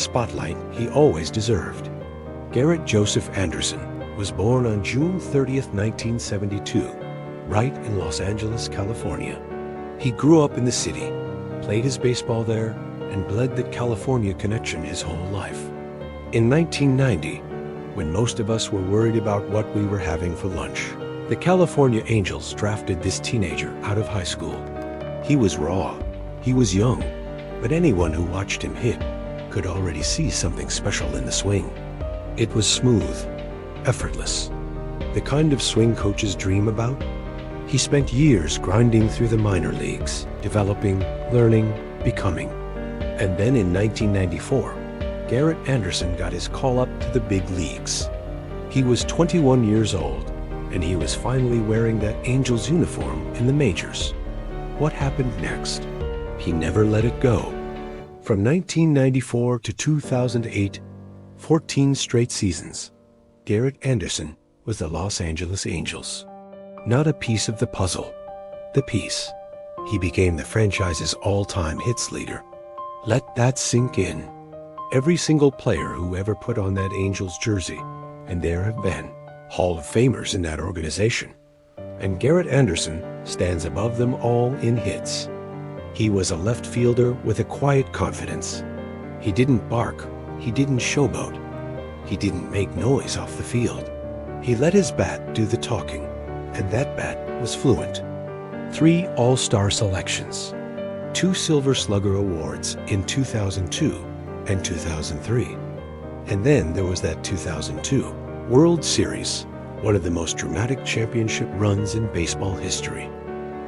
spotlight he always deserved. Garret Joseph Anderson was born on June 30th, 1972, right in Los Angeles, California. He grew up in the city, played his baseball there, and bled the California connection his whole life. In 1990, when most of us were worried about what we were having for lunch, the California Angels drafted this teenager out of high school. He was raw, he was young, but anyone who watched him hit could already see something special in the swing. It was smooth, effortless, the kind of swing coaches dream about. He spent years grinding through the minor leagues, developing, learning, becoming. And then in 1994, Garret Anderson got his call up to the big leagues. He was 21 years old, and he was finally wearing that Angels uniform in the majors. What happened next? He never let it go. From 1994 to 2008, 14 straight seasons, Garret Anderson was the Los Angeles Angels. Not a piece of the puzzle, the piece. He became the franchise's all-time hits leader. Let that sink in. Every single player who ever put on that Angels jersey, and there have been Hall of Famers in that organization, and Garret Anderson stands above them all in hits. He was a left fielder with a quiet confidence. He didn't bark, he didn't showboat, he didn't make noise off the field. He let his bat do the talking, and that bat was fluent. 3 All-Star selections, 2 Silver Slugger awards in 2002 and 2003. And then there was that 2002 World Series, one of the most dramatic championship runs in baseball history.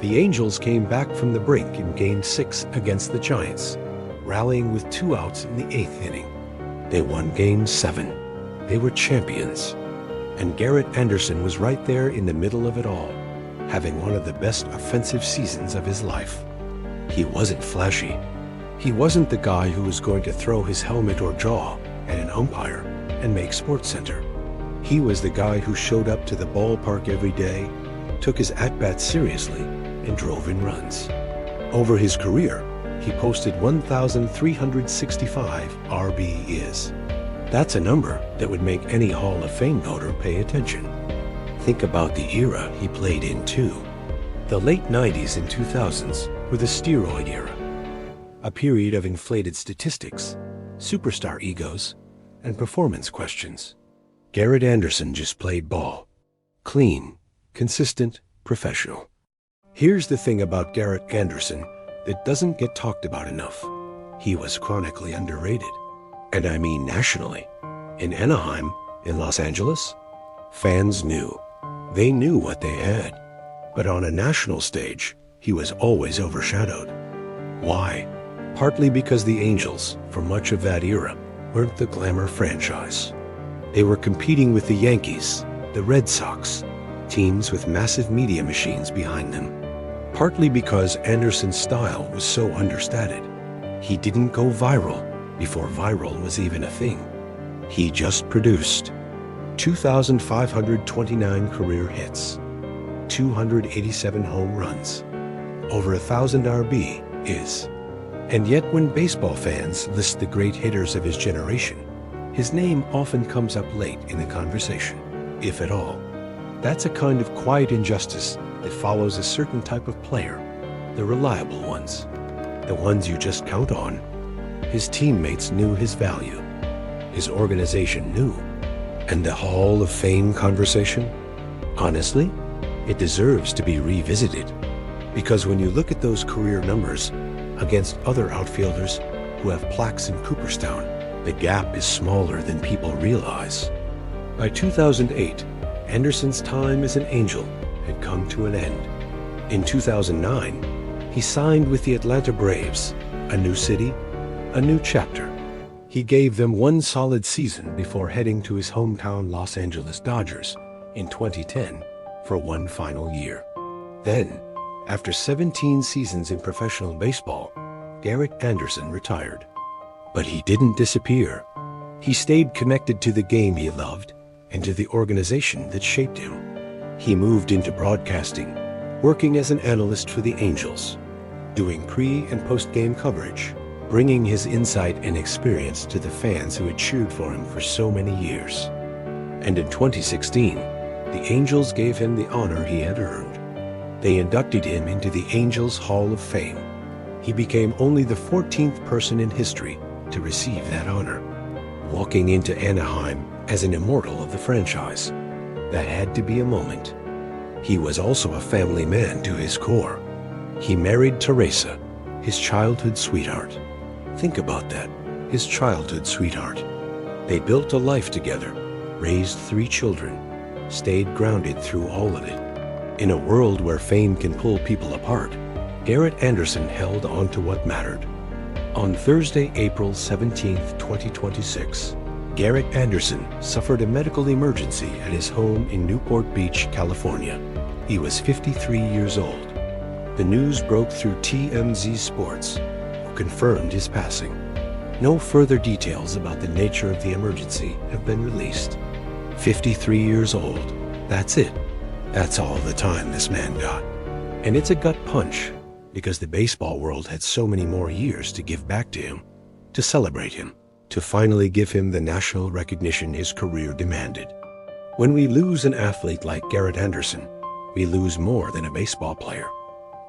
The Angels came back from the brink in Game 6 against the Giants, rallying with 2 outs in the 8th inning. They won Game 7. They were champions. And Garret Anderson was right there in the middle of it all, having one of the best offensive seasons of his life. He wasn't flashy. He wasn't the guy who was going to throw his helmet or jaw at an umpire and make SportsCenter. He was the guy who showed up to the ballpark every day, took his at-bat seriously, and drove in runs. Over his career, he posted 1,365 RBIs. That's a number that would make any Hall of Fame voter pay attention. Think about the era he played in, too. The late 90s and 2000s were the steroid era, a period of inflated statistics, superstar egos, and performance questions. Garret Anderson just played ball. Clean, consistent, professional. Here's the thing about Garret Anderson that doesn't get talked about enough. He was chronically underrated. And I mean nationally. In Anaheim, in Los Angeles, fans knew. They knew what they had. But on a national stage, he was always overshadowed. Why? Partly because the Angels, for much of that era, weren't the glamour franchise. They were competing with the Yankees, the Red Sox, teams with massive media machines behind them. Partly because Anderson's style was so understated. He didn't go viral before viral was even a thing. He just produced 2,529 career hits, 287 home runs, over 1,000 RBIs. And yet when baseball fans list the great hitters of his generation, his name often comes up late in the conversation, if at all. That's a kind of quiet injustice that follows a certain type of player, the reliable ones, the ones you just count on. His teammates knew his value. His organization knew. And the Hall of Fame conversation? Honestly, it deserves to be revisited. Because when you look at those career numbers against other outfielders who have plaques in Cooperstown, the gap is smaller than people realize. By 2008, Anderson's time as an Angel had come to an end. In 2009, he signed with the Atlanta Braves, a new city, a new chapter. He gave them one solid season before heading to his hometown Los Angeles Dodgers in 2010 for one final year. Then, after 17 seasons in professional baseball, Garret Anderson retired. But he didn't disappear. He stayed connected to the game he loved and to the organization that shaped him. He moved into broadcasting, working as an analyst for the Angels, doing pre- and post-game coverage, bringing his insight and experience to the fans who had cheered for him for so many years. And in 2016, the Angels gave him the honor he had earned. They inducted him into the Angels Hall of Fame. He became only the 14th person in history to receive that honor, walking into Anaheim as an immortal of the franchise. That had to be a moment. He was also a family man to his core. He married Teresa, his childhood sweetheart. Think about that, his childhood sweetheart. They built a life together, raised 3 children, stayed grounded through all of it. In a world where fame can pull people apart, Garret Anderson held on to what mattered. On Thursday, April 17, 2026, Garret Anderson suffered a medical emergency at his home in Newport Beach, California. He was 53 years old. The news broke through TMZ Sports, who confirmed his passing. No further details about the nature of the emergency have been released. 53 years old, that's it. That's all the time this man got. And it's a gut punch, because the baseball world had so many more years to give back to him, to celebrate him, to finally give him the national recognition his career demanded. When we lose an athlete like Garret Anderson, we lose more than a baseball player.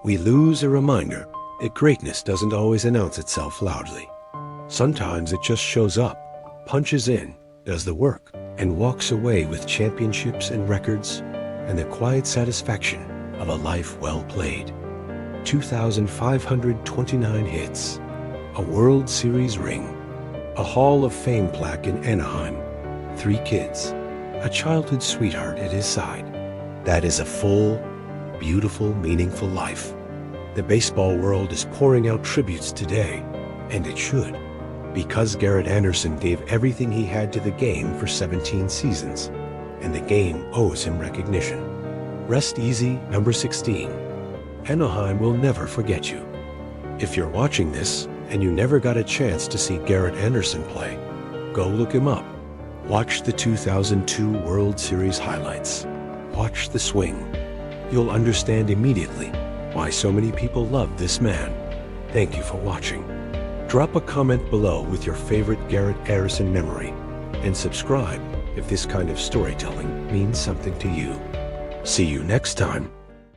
We lose a reminder that greatness doesn't always announce itself loudly. Sometimes it just shows up, punches in, does the work, and walks away with championships and records and the quiet satisfaction of a life well played. 2,529 hits, a World Series ring, a Hall of Fame plaque in Anaheim, 3 kids, a childhood sweetheart at his side. That is a full, beautiful, meaningful life. The baseball world is pouring out tributes today, and it should, because Garret Anderson gave everything he had to the game for 17 seasons, and the game owes him recognition. Rest easy, number 16. Anaheim will never forget you. If you're watching this and you never got a chance to see Garret Anderson play, go look him up. Watch the 2002 World Series highlights. Watch the swing. You'll understand immediately why so many people love this man. Thank you for watching. Drop a comment below with your favorite Garret Anderson memory, and subscribe if this kind of storytelling means something to you. See you next time.